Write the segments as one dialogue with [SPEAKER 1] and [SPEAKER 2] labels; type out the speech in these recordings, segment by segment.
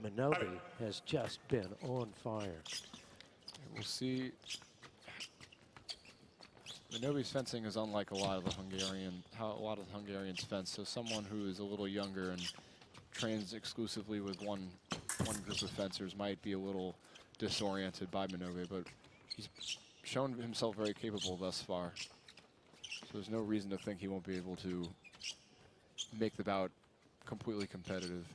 [SPEAKER 1] MINOBE has just been on fire.
[SPEAKER 2] We'll see. Minobe's fencing is unlike a lot of the Hungarians fence. So someone who is a little younger and trains exclusively with one group of fencers might be a little disoriented by MINOBE, but he's shown himself very capable thus far. So there's no reason to think he won't be able to make the bout completely competitive.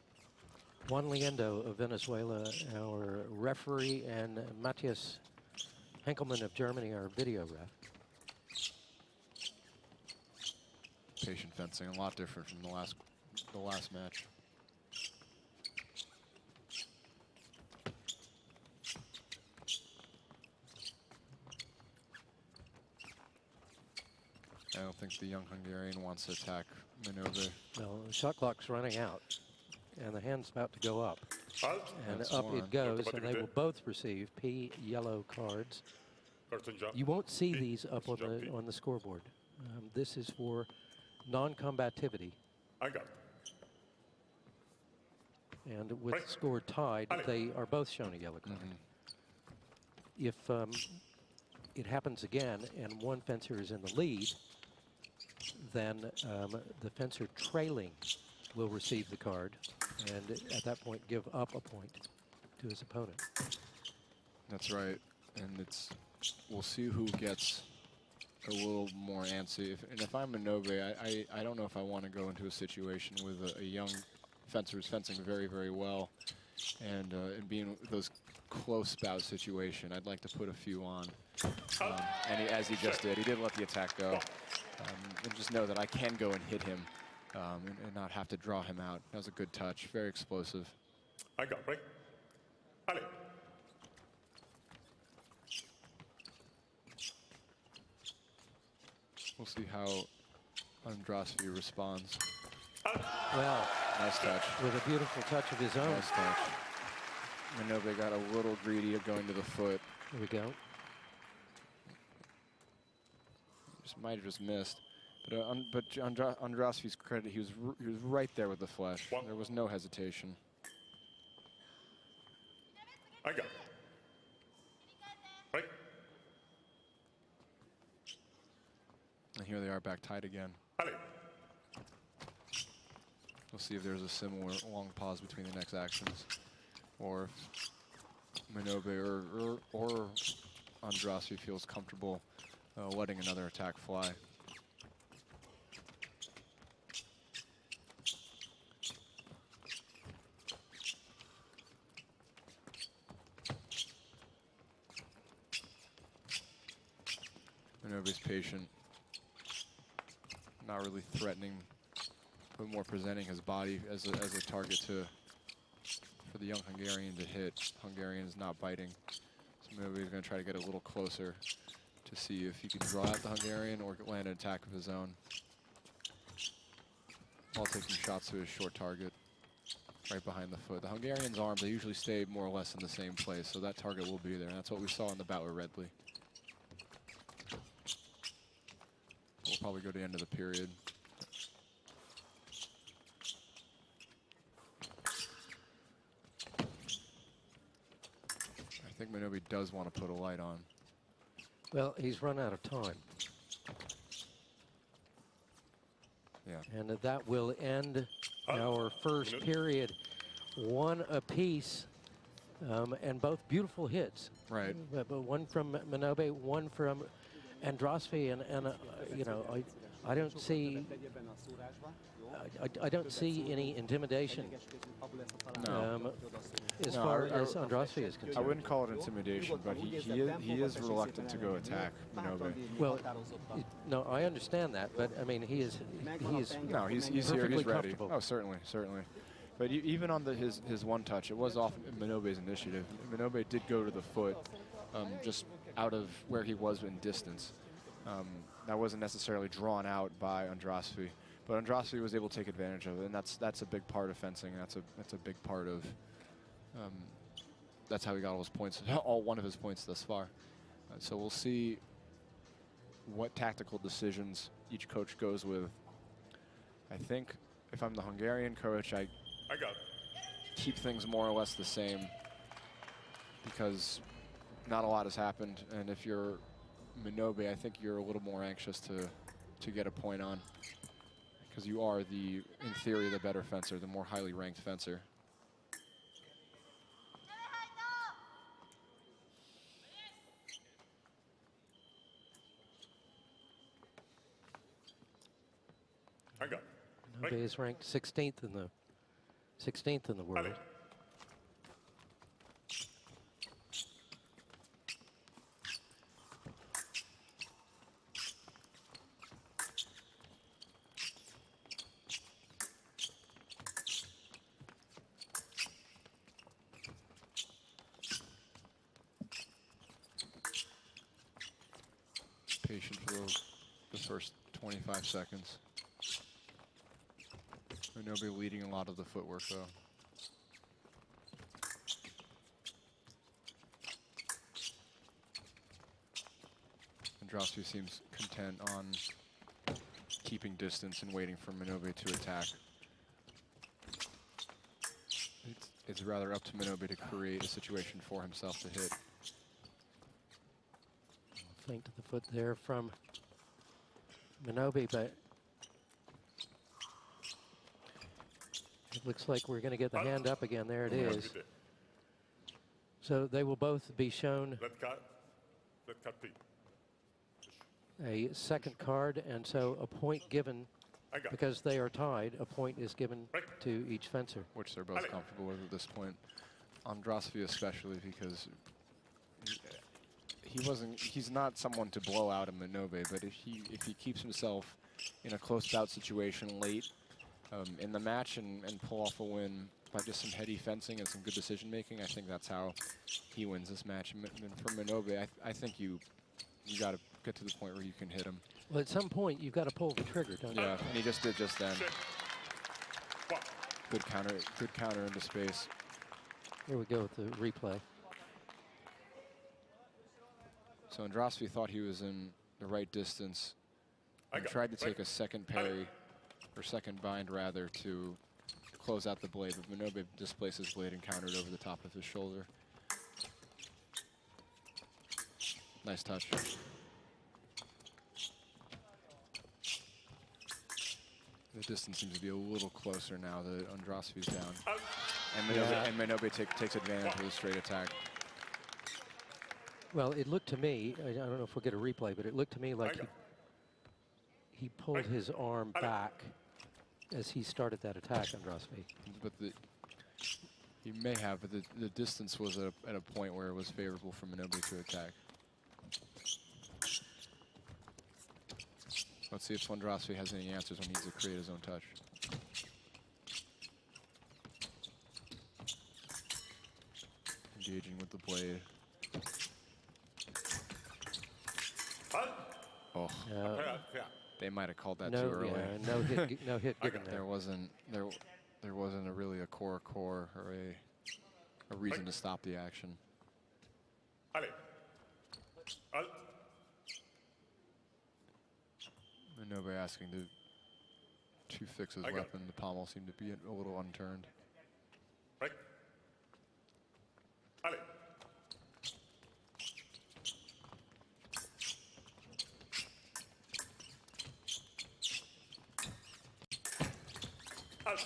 [SPEAKER 1] Juan Liendo of Venezuela, our referee, and Matthias Henkelmann of Germany, our video ref.
[SPEAKER 2] Patient fencing, a lot different from the last match. I don't think the young Hungarian wants to attack MINOBE.
[SPEAKER 1] No, the shot clock's running out, and the hand's about to go up. And
[SPEAKER 2] That's
[SPEAKER 1] up
[SPEAKER 2] one.
[SPEAKER 1] it goes, and they will both receive P yellow cards. You won't see these up on the scoreboard. This is for non-combativity. And with the score tied, they are both shown a yellow card. If it happens again and one fencer is in the lead, then the fencer trailing will receive the card, and at that point give up a point to his opponent.
[SPEAKER 2] That's right, and we'll see who gets a little more antsy. If I'm MINOBE, I don't know if I want to go into a situation with a young fencer who's fencing very, very well, and being those close bout situation. I'd like to put a few on, and as he just did, he did let the attack go, and just know that I can go and hit him, and not have to draw him out. That was a good touch, very explosive. We'll see how ANDRASFI responds.
[SPEAKER 1] Well,
[SPEAKER 2] nice touch.
[SPEAKER 1] With a beautiful touch of his own.
[SPEAKER 2] Nice touch. MINOBE got a little greedy of going to the foot.
[SPEAKER 1] Here we go.
[SPEAKER 2] Might have just missed. But ANDRASFI's credit, he was right there with the flesh. There was no hesitation. And here they are back tied again. We'll see if there's a similar long pause between the next actions, or if MINOBE or ANDRASFI feels comfortable letting another attack fly. MINOBE's patient, not really threatening, but more presenting his body as a target for the young Hungarian to hit. Hungarian is not biting, so MINOBE is going to try to get a little closer to see if he can draw out the Hungarian or land an attack of his own, while taking shots to his short target right behind the foot. The Hungarian's arms, they usually stay more or less in the same place, so that target will be there. And that's what we saw in the bout with Redley. We'll probably go to the end of the period. I think MINOBE does want to put a light on.
[SPEAKER 1] Well, he's run out of time.
[SPEAKER 2] Yeah.
[SPEAKER 1] And that will end our first period. One apiece, and both beautiful hits.
[SPEAKER 2] Right.
[SPEAKER 1] But one from MINOBE, one from ANDRASFI, and you know, I don't see I don't see any intimidation.
[SPEAKER 2] No.
[SPEAKER 1] As far as ANDRASFI is concerned.
[SPEAKER 2] I wouldn't call it intimidation, but he is reluctant to go attack MINOBE.
[SPEAKER 1] Well, no, I understand that, but I mean, he's
[SPEAKER 2] here, he's ready. Oh, certainly. But even on his one touch, it was off MINOBE's initiative. MINOBE did go to the foot, just out of where he was in distance. That wasn't necessarily drawn out by ANDRASFI, but ANDRASFI was able to take advantage of it, and that's a big part of fencing. That's a big part of. That's how he got all his points, one of his points thus far. So we'll see what tactical decisions each coach goes with. I think if I'm the Hungarian coach, I keep things more or less the same because not a lot has happened. And if you're MINOBE, I think you're a little more anxious to get a point on because you are in theory, the better fencer, the more highly ranked fencer.
[SPEAKER 1] MINOBE is ranked 16th in the world.
[SPEAKER 2] Patient for the first 25 seconds. MINOBE leading a lot of the footwork, though. ANDRASFI seems content on keeping distance and waiting for MINOBE to attack. It's rather up to MINOBE to create a situation for himself to hit.
[SPEAKER 1] Feint to the foot there from MINOBE, but it looks like we're going to get the hand up again. There it is. So they will both be shown a second card, and so a point given, because they are tied, a point is given to each fencer.
[SPEAKER 2] Which they're both comfortable with at this point. ANDRASFI especially, because he's not someone to blow out a MINOBE, but if he keeps himself in a close bout situation late in the match and pull off a win by just some heady fencing and some good decision making, I think that's how he wins this match. And for MINOBE, I think you got to get to the point where you can hit him.
[SPEAKER 1] Well, at some point you've got to pull the trigger, don't you?
[SPEAKER 2] Yeah, and he just did just then. Good counter into space.
[SPEAKER 1] Here we go with the replay.
[SPEAKER 2] So ANDRASFI thought he was in the right distance and tried to take a second parry, or second bind rather, to close out the blade, but MINOBE displaced his blade and countered over the top of his shoulder. Nice touch. The distance seems to be a little closer now that ANDRASFI's down. And MINOBE takes advantage of the straight attack.
[SPEAKER 1] Well, it looked to me, I don't know if we'll get a replay, but it looked to me like he pulled his arm back as he started that attack, ANDRASFI.
[SPEAKER 2] But he may have, but the distance was at a point where it was favorable for MINOBE to attack. Let's see if ANDRASFI has any answers when he needs to create his own touch. Engaging with the blade. Oh, they might have called that too early.
[SPEAKER 1] Yeah, no hit given there.
[SPEAKER 2] There wasn't really a core or a reason to stop the action. MINOBE asking to fix his weapon. The pommel seemed to be a little unturned.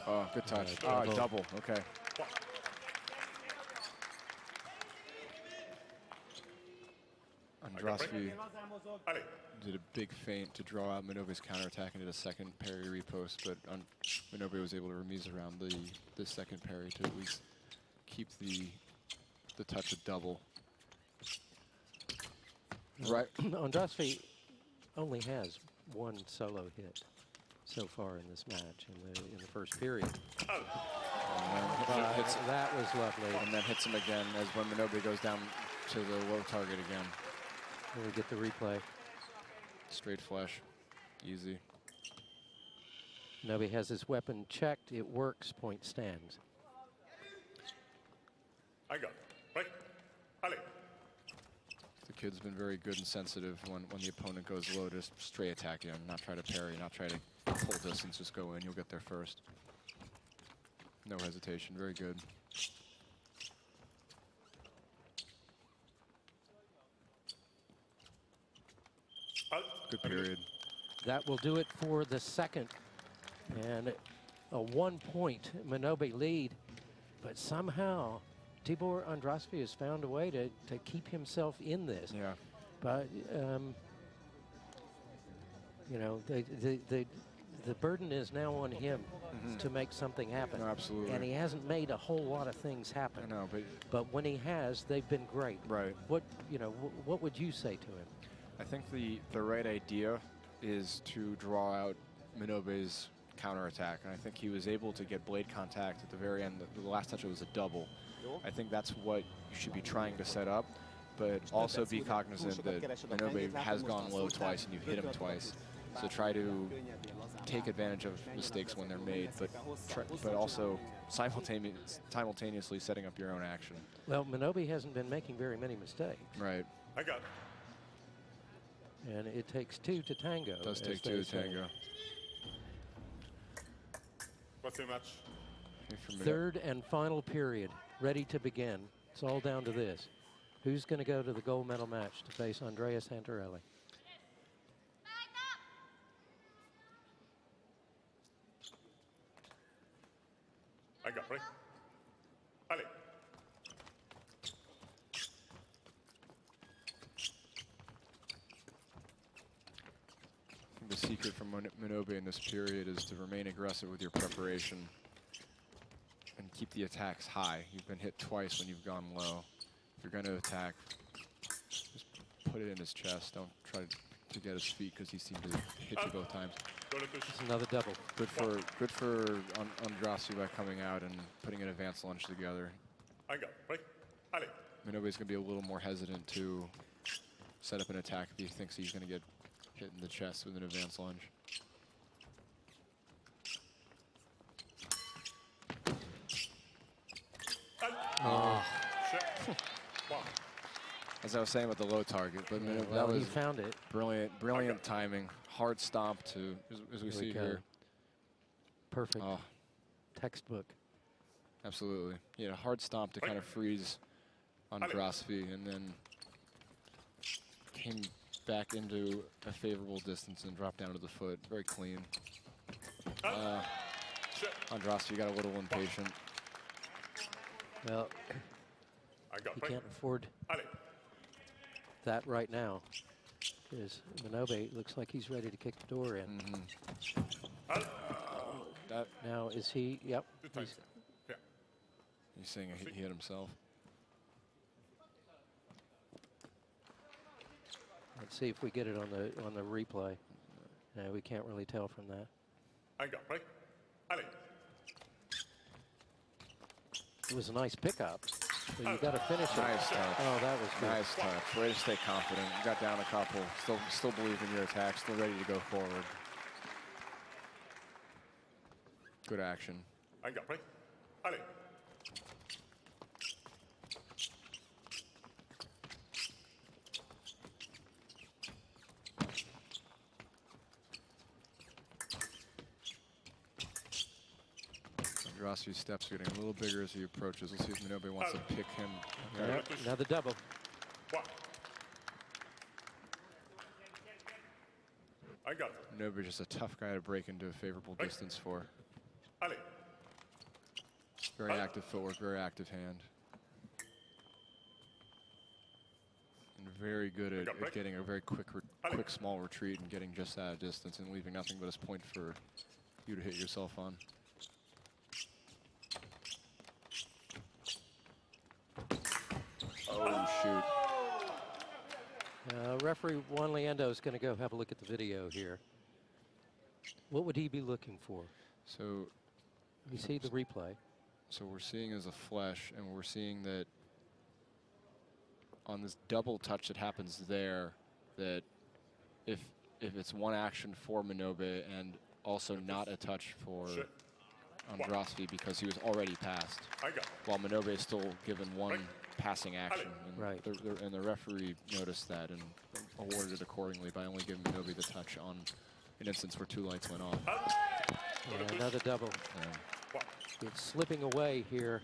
[SPEAKER 2] Oh, good touch. Double. Okay. ANDRASFI did a big feint to draw out MINOBE's counterattack and did a second parry repost, but MINOBE was able to remise around the second parry to at least keep the touch a double. Right.
[SPEAKER 1] ANDRASFI only has one solo hit so far in this match in the first period. That was lovely.
[SPEAKER 2] And then hits him again as when MINOBE goes down to the low target again.
[SPEAKER 1] Here we get the replay.
[SPEAKER 2] Straight flush, easy.
[SPEAKER 1] MINOBE has his weapon checked. It works. Point stands.
[SPEAKER 2] The kid's been very good and sensitive when the opponent goes low, just straight attack him, not try to parry, not try to pull distance, just go in. You'll get there first. No hesitation. Very good. Good period.
[SPEAKER 1] That will do it for the second. And a 1-point MINOBE lead. But somehow, Tibor ANDRASFI has found a way to keep himself in this.
[SPEAKER 2] Yeah.
[SPEAKER 1] But, you know, the burden is now on him to make something happen.
[SPEAKER 2] No, absolutely.
[SPEAKER 1] And he hasn't made a whole lot of things happen.
[SPEAKER 2] I know,
[SPEAKER 1] but when he has, they've been great.
[SPEAKER 2] Right.
[SPEAKER 1] What, you know, what would you say to him?
[SPEAKER 2] I think the right idea is to draw out MINOBE's counterattack, and I think he was able to get blade contact at the very end. The last touch was a double. I think that's what you should be trying to set up, but also be cognizant that MINOBE has gone low twice and you hit him twice. So try to take advantage of mistakes when they're made, but also simultaneously setting up your own action.
[SPEAKER 1] Well, MINOBE hasn't been making very many mistakes.
[SPEAKER 2] Right.
[SPEAKER 3] I got it.
[SPEAKER 1] And it takes two to tango.
[SPEAKER 2] It does take two to tango.
[SPEAKER 3] What's your match?
[SPEAKER 1] Third and final period, ready to begin. It's all down to this. Who's going to go to the gold medal match to face Andreas Santarelli?
[SPEAKER 3] I got it. Allez.
[SPEAKER 2] The secret from MINOBE in this period is to remain aggressive with your preparation and keep the attacks high. You've been hit twice when you've gone low. If you're going to attack, just put it in his chest. Don't try to get his feet because he seemed to hit you both times.
[SPEAKER 1] It's another double.
[SPEAKER 2] Good for ANDRASFI by coming out and putting an advanced lunge together.
[SPEAKER 3] I got it. Allez.
[SPEAKER 2] MINOBE's going to be a little more hesitant to set up an attack if he thinks he's going to get hit in the chest with an advanced lunge.
[SPEAKER 3] Oh. Shit. Wow.
[SPEAKER 2] As I was saying about the low target, but
[SPEAKER 1] Yeah,
[SPEAKER 2] that
[SPEAKER 1] well, he
[SPEAKER 2] was
[SPEAKER 1] found it.
[SPEAKER 2] brilliant timing. Hard stomp to, as we see here.
[SPEAKER 1] Perfect.
[SPEAKER 2] Oh,
[SPEAKER 1] Textbook.
[SPEAKER 2] absolutely. Yeah, hard stomp to kind of freeze ANDRASFI, and then came back into a favorable distance and dropped down to the foot. Very clean. ANDRASFI got a little impatient.
[SPEAKER 1] Well,
[SPEAKER 3] I got
[SPEAKER 1] he
[SPEAKER 3] it.
[SPEAKER 1] can't afford
[SPEAKER 3] Allez.
[SPEAKER 1] that right now. Because MINOBE looks like he's ready to kick the door in.
[SPEAKER 2] That
[SPEAKER 1] Now, is he? Yep.
[SPEAKER 3] Yeah.
[SPEAKER 2] he's saying he hit himself.
[SPEAKER 1] Let's see if we get it on the replay. No, we can't really tell from that.
[SPEAKER 3] I got it. Allez.
[SPEAKER 1] It was a nice pickup, but you got to finish it.
[SPEAKER 2] Nice touch.
[SPEAKER 1] Oh, that was good.
[SPEAKER 2] Nice touch. Way to stay confident. You got down a couple. Still believe in your attack. Still ready to go forward. Good action.
[SPEAKER 3] I got it. Allez.
[SPEAKER 2] ANDRASFI's steps are getting a little bigger as he approaches. Let's see if MINOBE wants to pick him.
[SPEAKER 1] Yep, another double.
[SPEAKER 3] Wow. I got it.
[SPEAKER 2] MINOBE just a tough guy to break into a favorable distance for.
[SPEAKER 3] Allez.
[SPEAKER 2] Very active footwork, very active hand. And very good at getting a very quick small retreat and getting just that distance and leaving nothing but his point for you to hit yourself on. Oh, shoot.
[SPEAKER 1] Referee Juan Leando is going to go have a look at the video here. What would he be looking for?
[SPEAKER 2] So
[SPEAKER 1] You see the replay.
[SPEAKER 2] So we're seeing as a flesh, and we're seeing that on this double touch that happens there, that if it's one action for MINOBE and also not a touch for ANDRASFI because he was already passed, while MINOBE is still given one passing action. And
[SPEAKER 1] right.
[SPEAKER 2] The referee noticed that and awarded it accordingly by only giving MINOBE the touch on an instance where 2 lights went off.
[SPEAKER 1] Yeah, another double. It's slipping away here.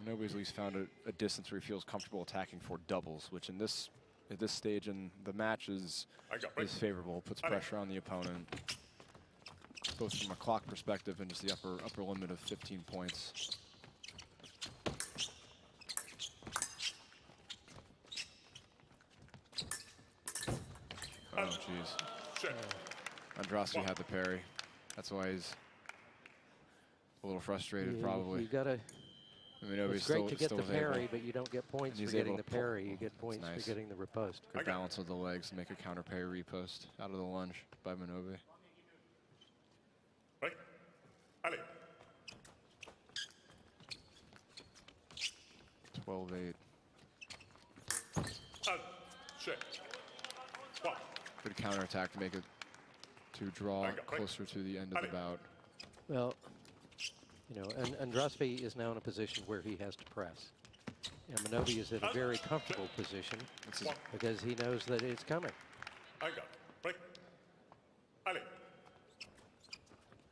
[SPEAKER 2] MINOBE's at least found a distance where he feels comfortable attacking for doubles, which in this at this stage in the match is favorable. Puts pressure on the opponent, both from a clock perspective and just the upper limit of 15 points. Oh, jeez. ANDRASFI had the parry. That's why he's a little frustrated, probably.
[SPEAKER 1] You gotta.
[SPEAKER 2] MINOBE
[SPEAKER 1] It's great to get
[SPEAKER 2] still
[SPEAKER 1] the parry,
[SPEAKER 2] able.
[SPEAKER 1] but you don't get points
[SPEAKER 2] He's
[SPEAKER 1] for getting
[SPEAKER 2] able
[SPEAKER 1] the
[SPEAKER 2] to pull.
[SPEAKER 1] parry. You get points
[SPEAKER 2] Nice.
[SPEAKER 1] for getting the riposte.
[SPEAKER 2] Good balance with the legs to make a counter parry repost out of the lunge by MINOBE.
[SPEAKER 3] Ready? Allez.
[SPEAKER 2] 12-8.
[SPEAKER 3] Check. One.
[SPEAKER 2] Good counterattack to make it to draw closer to the end of the bout.
[SPEAKER 1] Well, you know, and ANDRASFI is now in a position where he has to press. And MINOBE is in a very comfortable position because he knows that it's coming.
[SPEAKER 3] I got it. Ready? Allez.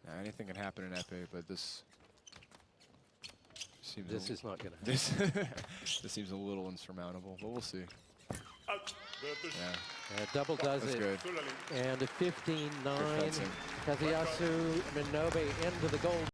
[SPEAKER 2] Now, anything can happen in épée, but this seems
[SPEAKER 1] This is not going to happen.
[SPEAKER 2] this seems a little insurmountable, but we'll see.
[SPEAKER 3] Out.
[SPEAKER 2] Yeah.
[SPEAKER 1] Double does
[SPEAKER 2] That's
[SPEAKER 1] it.
[SPEAKER 2] good.
[SPEAKER 1] And a 15-9.
[SPEAKER 2] fencing.
[SPEAKER 1] Kazuyasu MINOBE into the gold.